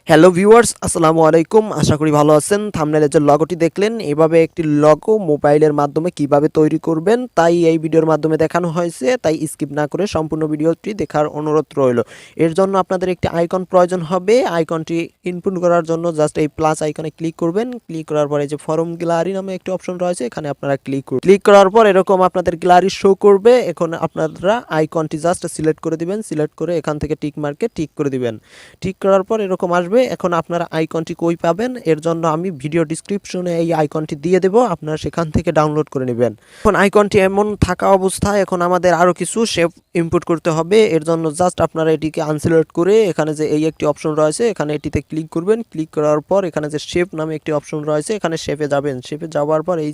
Hello viewers, আসসালামু আলাইকুম। আশা করি ভালো আছেন। থাম্বনেলে যে লগোটি দেখলেন, এভাবে একটি লগো মোবাইলের মাধ্যমে কিভাবে তৈরি করবেন তাই এই ভিডিওর মাধ্যমে দেখানো হয়েছে। তাই স্কিপ না করে সম্পূর্ণ ভিডিওটি দেখার অনুরোধ রইল। এর জন্য আপনাদের একটি আইকন প্রয়োজন হবে। আইকনটি ইনপুট করার জন্য জাস্ট এই প্লাস আইকনে ক্লিক করবেন। ক্লিক করার পরে যে ফরম গ্যালারি নামে একটি অপশন রয়েছে, এখানে আপনারা ক্লিক করুন। ক্লিক করার পর এরকম আপনাদের গ্যালারি শো করবে। এখন আপনারা আইকনটি জাস্ট সিলেক্ট করে দিবেন। সিলেক্ট করে এখান থেকে টিক মার্কে টিক করে দিবেন। ঠিক করার পর এরকম আসবে। এখন আপনারা আইকনটি কই পাবেন, এর জন্য আমি ভিডিও ডেসক্রিপশনে এই আইকনটি দিয়ে দেব, আপনারা সেখান থেকে ডাউনলোড করে নেবেন। এখন আইকনটি এমন থাকা অবস্থায় এখন আমাদের আরও কিছু শেপ ইনপুট করতে হবে। এর জন্য জাস্ট আপনারা এটিকে আনসিলেক্ট করে এখানে যে এই একটি অপশন রয়েছে, এখানে এটিতে ক্লিক করবেন। ক্লিক করার পর এখানে যে শেপ নামে একটি অপশন রয়েছে, এখানে শেপে যাবেন। শেপে যাওয়ার পর এই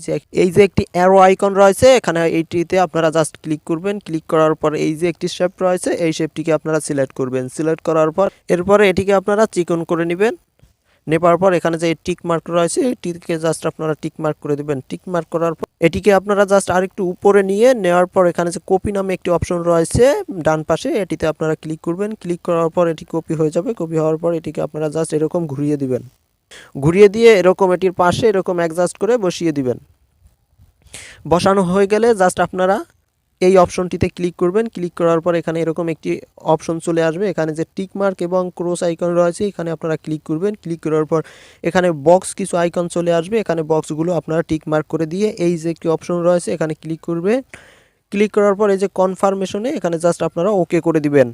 যে একটি অ্যারো আইকন রয়েছে, এখানে এইটিতে আপনারা জাস্ট ক্লিক করবেন। ক্লিক করার পর এই যে একটি শেপ রয়েছে, এই শেপটিকে আপনারা সিলেক্ট করবেন। সিলেক্ট করার পর এরপরে এটিকে আপনারা চিকন করে নেবেন। নেবার পর এখানে যে টিক মার্ক রয়েছে, এটিকে জাস্ট আপনারা টিক মার্ক করে দেবেন। টিক মার্ক করার পর এটিকে আপনারা জাস্ট আরেকটু উপরে নিয়ে নেওয়ার পর এখানে যে কপি নামে একটি অপশন রয়েছে ডান পাশে, এটিতে আপনারা ক্লিক করবেন। ক্লিক করার পর এটি কপি হয়ে যাবে। কপি হওয়ার পর এটিকে আপনারা জাস্ট এরকম ঘুরিয়ে দিবেন। ঘুরিয়ে দিয়ে এরকম এটির পাশে এরকম অ্যাডজাস্ট করে বসিয়ে দিবেন। বসানো হয়ে গেলে জাস্ট আপনারা এই অপশনটিতে ক্লিক করবেন। ক্লিক করার পর এখানে এরকম একটি অপশন চলে আসবে। এখানে যে টিক মার্ক এবং ক্রস আইকন রয়েছে, এখানে আপনারা ক্লিক করবেন। ক্লিক করার পর এখানে বক্স কিছু আইকন চলে আসবে। এখানে বক্সগুলো আপনারা টিক মার্ক করে দিয়ে এই যে একটি অপশন রয়েছে, এখানে ক্লিক করবে। ক্লিক করার পর এই যে কনফার্মেশনে এখানে জাস্ট আপনারা ওকে করে দিবেন।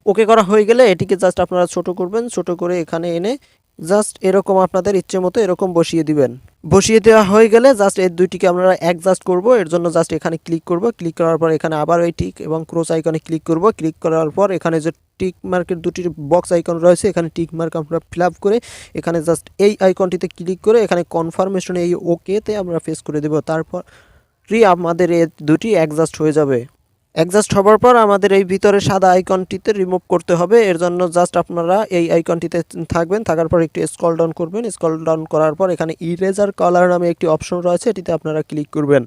ওকে করা হয়ে গেলে এটিকে জাস্ট আপনারা ছোট করবেন। ছোট করে এখানে এনে জাস্ট এরকম আপনাদের ইচ্ছে মতো এরকম বসিয়ে দিবেন। বসিয়ে দেওয়া হয়ে গেলে জাস্ট এই দুইটিকে আমরা অ্যাডজাস্ট করব। এর জন্য জাস্ট এখানে ক্লিক করব। ক্লিক করার পর এখানে আবার ওই টিক এবং ক্রস আইকনে ক্লিক করব। ক্লিক করার পর এখানে যে টিক মার্কের দুটি বক্স আইকন রয়েছে, এখানে টিক মার্ক আমরা ফিল আপ করে এখানে জাস্ট এই আইকনটিতে ক্লিক করে এখানে কনফার্মেশনে এই ওকেতে আমরা ফেস করে দেব। তারপর আমাদের এই দুটি অ্যাডজাস্ট হয়ে যাবে। অ্যাডজাস্ট হওয়ার পর আমাদের এই ভিতরে সাদা আইকনটিতে রিমুভ করতে হবে। এর জন্য জাস্ট আপনারা এই আইকনটিতে থাকবেন। থাকার পর একটু স্ক্রল ডাউন করবেন। স্ক্রল ডাউন করার পর এখানে ইরেজার কালার নামে একটি অপশন রয়েছে, এটিতে আপনারা ক্লিক করবেন।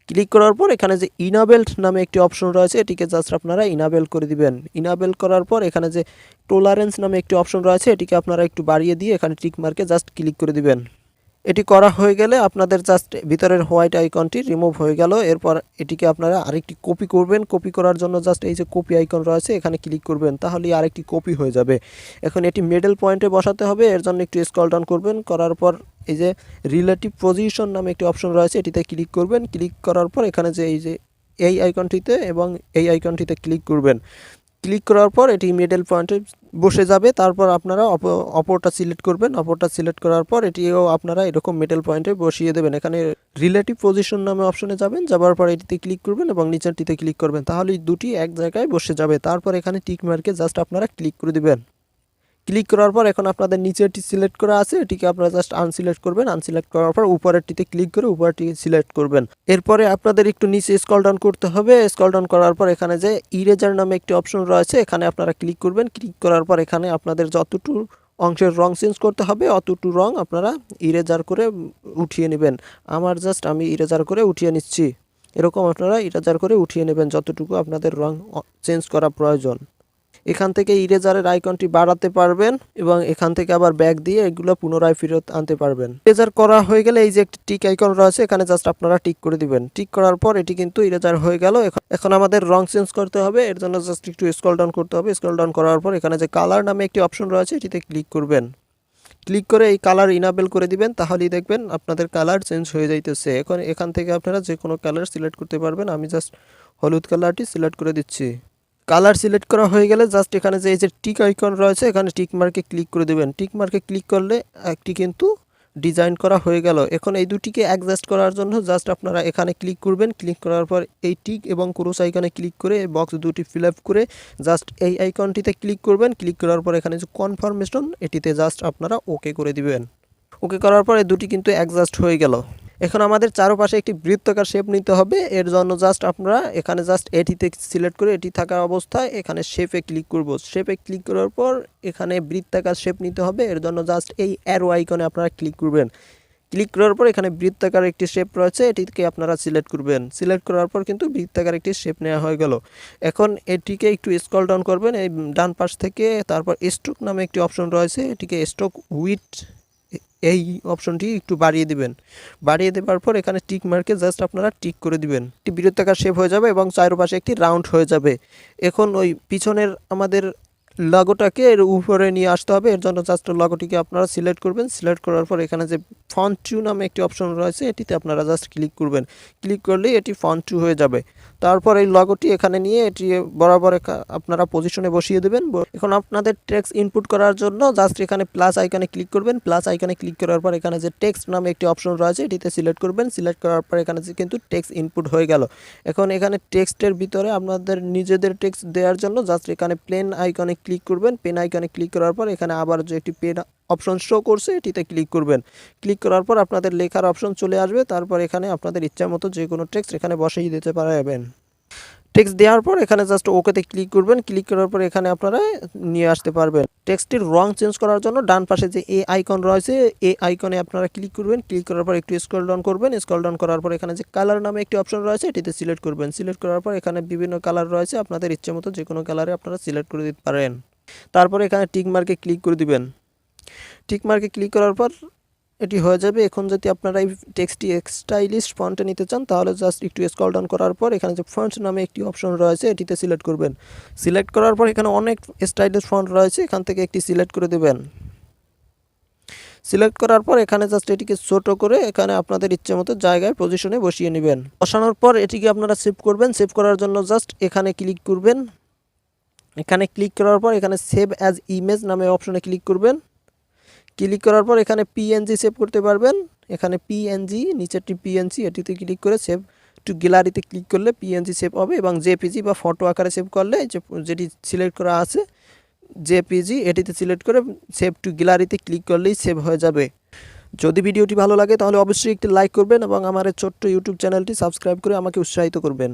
ক্লিক করার পর এখানে যে ইনাবেলড নামে একটি অপশন রয়েছে, এটিকে জাস্ট আপনারা ইনাবেল করে দিবেন। ইনাবেল করার পর এখানে যে টলারেন্স নামে একটি অপশন রয়েছে, এটিকে আপনারা একটু বাড়িয়ে দিয়ে এখানে টিক মার্কে জাস্ট ক্লিক করে দিবেন। এটি করা হয়ে গেলে আপনাদের জাস্ট ভিতরের হোয়াইট আইকনটি রিমুভ হয়ে গেল। এরপর এটিকে আপনারা আরেকটি কপি করবেন। কপি করার জন্য জাস্ট এই যে কপি আইকন রয়েছে, এখানে ক্লিক করবেন, তাহলেই আরেকটি কপি হয়ে যাবে। এখন এটি মিডল পয়েন্টে বসাতে হবে। এর জন্য একটু স্ক্রল ডাউন করবেন। করার পর এই যে রিলেটিভ পজিশন নামে একটি অপশন রয়েছে, এটিতে ক্লিক করবেন। ক্লিক করার পর এখানে যে এই আইকনটিতে এবং এই আইকনটিতে ক্লিক করবেন। ক্লিক করার পর এটি মিডল পয়েন্টে বসে যাবে। তারপর আপনারা অপরটা সিলেক্ট করবেন। অপরটা সিলেক্ট করার পর এটিও আপনারা এরকম মিডল পয়েন্টে বসিয়ে দেবেন। এখানে রিলেটিভ পজিশন নামে অপশনে যাবেন। যাওয়ার পর এটিতে ক্লিক করবেন এবং নিচেরটিতে ক্লিক করবেন, তাহলে দুটি এক জায়গায় বসে যাবে। তারপর এখানে টিক মার্কে জাস্ট আপনারা ক্লিক করে দিবেন। ক্লিক করার পর এখন আপনাদের নিচেরটি সিলেক্ট করা আছে, এটিকে আপনারা জাস্ট আনসিলেক্ট করবেন। আনসিলেক্ট করার পর উপরেরটিতে ক্লিক করে উপরেরটি সিলেক্ট করবেন। এরপরে আপনাদের একটু নিচে স্ক্রল ডাউন করতে হবে। স্ক্রল ডাউন করার পর এখানে যে ইরেজার নামে একটি অপশন রয়েছে, এখানে আপনারা ক্লিক করবেন। ক্লিক করার পর এখানে আপনাদের যতটুকু অংশের রং চেঞ্জ করতে হবে অতটুকু রং আপনারা ইরেজার করে উঠিয়ে নেবেন। আমি ইরেজার করে উঠিয়ে নিচ্ছি। এরকম আপনারা ইরেজার করে উঠিয়ে নেবেন যতটুকু আপনাদের রং চেঞ্জ করা প্রয়োজন। এখান থেকে ইরেজারের আইকনটি বাড়াতে পারবেন এবং এখান থেকে আবার ব্যাক দিয়ে এগুলো পুনরায় ফেরত আনতে পারবেন। ইরেজার করা হয়ে গেলে এই যে একটি টিক আইকন রয়েছে, এখানে জাস্ট আপনারা টিক করে দিবেন। টিক করার পর এটি কিন্তু ইরেজার হয়ে গেল। এখন আমাদের রং চেঞ্জ করতে হবে। এর জন্য জাস্ট একটু স্ক্রল ডাউন করতে হবে। স্ক্রল ডাউন করার পর এখানে যে কালার নামে একটি অপশন রয়েছে, এটিতে ক্লিক করবেন। ক্লিক করে এই কালার ইনাবেল করে দিবেন, তাহলেই দেখবেন আপনাদের কালার চেঞ্জ হয়ে যাইতেছে। এখান থেকে আপনারা যে কোনো কালার সিলেক্ট করতে পারবেন। আমি জাস্ট হলুদ কালারটি সিলেক্ট করে দিচ্ছি। কালার সিলেক্ট করা হয়ে গেলে জাস্ট এখানে যে এই যে টিক আইকন রয়েছে, এখানে টিক মার্কে ক্লিক করে দেবেন। টিক মার্কে ক্লিক করলে একটি কিন্তু ডিজাইন করা হয়ে গেল। এখন এই দুটিকে অ্যাডজাস্ট করার জন্য জাস্ট আপনারা এখানে ক্লিক করবেন। ক্লিক করার পর এই টিক এবং ক্রস আইকনে ক্লিক করে বক্স দুটি ফিল আপ করে জাস্ট এই আইকনটিতে ক্লিক করবেন। ক্লিক করার পর এখানে যে কনফার্মেশন, এটিতে জাস্ট আপনারা ওকে করে দিবেন। ওকে করার পর এই দুটি কিন্তু অ্যাডজাস্ট হয়ে গেল। এখন আমাদের চারপাশে একটি বৃত্তাকার শেপ নিতে হবে। এর জন্য জাস্ট আপনারা এখানে জাস্ট এটিতে সিলেক্ট করে এটি থাকা অবস্থায় এখানে শেপে ক্লিক করব। শেপে ক্লিক করার পর এখানে বৃত্তাকার শেপ নিতে হবে। এর জন্য জাস্ট এই অ্যারো আইকনে আপনারা ক্লিক করবেন। ক্লিক করার পর এখানে বৃত্তাকার একটি শেপ রয়েছে, এটিকে আপনারা সিলেক্ট করবেন। সিলেক্ট করার পর কিন্তু বৃত্তাকার একটি শেপ নেওয়া হয়ে গেল। এখন এটিকে একটু স্ক্রল ডাউন করবেন এই ডান পাশ থেকে, তারপর স্ট্রোক নামে একটি অপশন রয়েছে, এটিকে স্ট্রোক উইথ এই অপশনটি একটু বাড়িয়ে দিবেন। বাড়িয়ে দেওয়ার পর এখানে টিক মার্কে জাস্ট আপনারা টিক করে দিবেন। একটি বৃত্তাকার শেপ হয়ে যাবে এবং চারপাশে একটি রাউন্ড হয়ে যাবে। এখন ওই পিছনের আমাদের লগোটাকে এর উপরে নিয়ে আসতে হবে, এর জন্য জাস্ট লগোটিকে আপনারা সিলেক্ট করবেন। সিলেক্ট করার পর এখানে যে ফন্ট 2 নামে একটি অপশন রয়েছে, এটিতে আপনারা জাস্ট ক্লিক করবেন। ক্লিক করলেই এটি ফন্ট 2 হয়ে যাবে। তারপর এই লগোটি এখানে নিয়ে এটি বরাবর আপনারা পজিশনে বসিয়ে দেবেন। এখন আপনাদের টেক্সট ইনপুট করার জন্য জাস্ট এখানে প্লাস আইকনে ক্লিক করবেন। প্লাস আইকনে ক্লিক করার পর এখানে যে টেক্সট নামে একটি অপশন রয়েছে, এটিতে সিলেক্ট করবেন। সিলেক্ট করার পর এখানে কিন্তু টেক্সট ইনপুট হয়ে গেল। এখন এখানে টেক্সটের ভিতরে আপনাদের নিজেদের টেক্সট দেওয়ার জন্য জাস্ট এখানে প্লেন আইকনে ক্লিক করবেন। পেন আইকনে ক্লিক করার পর এখানে আবার যে একটি পেন অপশন শো করছে, এটিতে ক্লিক করবেন। ক্লিক করার পর আপনাদের লেখার অপশন চলে আসবে। তারপর এখানে আপনাদের ইচ্ছা মতো যে কোনো টেক্সট এখানে বসিয়ে দিতে পারবেন। টেক্সট দেওয়ার পর এখানে জাস্ট ওকেতে ক্লিক করবেন। ক্লিক করার পর এখানে আপনারা নিয়ে আসতে পারবেন। টেক্সটের রং চেঞ্জ করার জন্য ডান পাশে যে এ আইকন রয়েছে, এই আইকনে আপনারা ক্লিক করবেন। ক্লিক করার পর একটু স্ক্রল ডাউন করবেন। স্ক্রল ডাউন করার পর এখানে যে কালার নামে একটি অপশন রয়েছে, এটিতে সিলেক্ট করবেন। সিলেক্ট করার পর এখানে বিভিন্ন কালার রয়েছে, আপনাদের ইচ্ছে মতো যে কোনো কালারে আপনারা সিলেক্ট করে দিতে পারেন। তারপর এখানে টিক মার্কে ক্লিক করে দিবেন। টিক মার্কে ক্লিক করার পর এটি হয়ে যাবে। এখন যদি আপনারা এই টেক্সটটি স্টাইলিশ ফন্টে নিতে চান, তাহলে জাস্ট একটু স্ক্রল ডাউন করার পর এখানে যে ফন্ট নামে একটি অপশন রয়েছে, এটিতে সিলেক্ট করবেন। সিলেক্ট করার পর এখানে অনেক স্টাইলিশ ফন্ট রয়েছে, এখান থেকে একটি সিলেক্ট করে দেবেন। সিলেক্ট করার পর এখানে জাস্ট এটিকে ছোট করে এখানে আপনাদের ইচ্ছে মতো জায়গায় পজিশনে বসিয়ে নেবেন। বসানোর পর এটিকে আপনারা সেভ করবেন। সেভ করার জন্য জাস্ট এখানে ক্লিক করবেন। এখানে ক্লিক করার পর এখানে সেভ অ্যাজ ইমেজ নামে অপশনে ক্লিক করবেন। ক্লিক করার পর এখানে পিএনজি সেভ করতে পারবেন। এখানে পিএনজি নিচেরটি পিএনজি, এটিতে ক্লিক করে সেভ টু গ্যালারিতে ক্লিক করলে পিএনজি সেভ হবে, এবং জেপিজি বা ফটো আকারে সেভ করলে যেটি সিলেক্ট করা আছে জেপিজি, এটিতে সিলেক্ট করে সেভ টু গ্যালারিতে ক্লিক করলেই সেভ হয়ে যাবে। যদি ভিডিওটি ভালো লাগে তাহলে অবশ্যই একটি লাইক করবেন এবং আমার এই ছোট্ট ইউটিউব চ্যানেলটি সাবস্ক্রাইব করে আমাকে উৎসাহিত করবেন।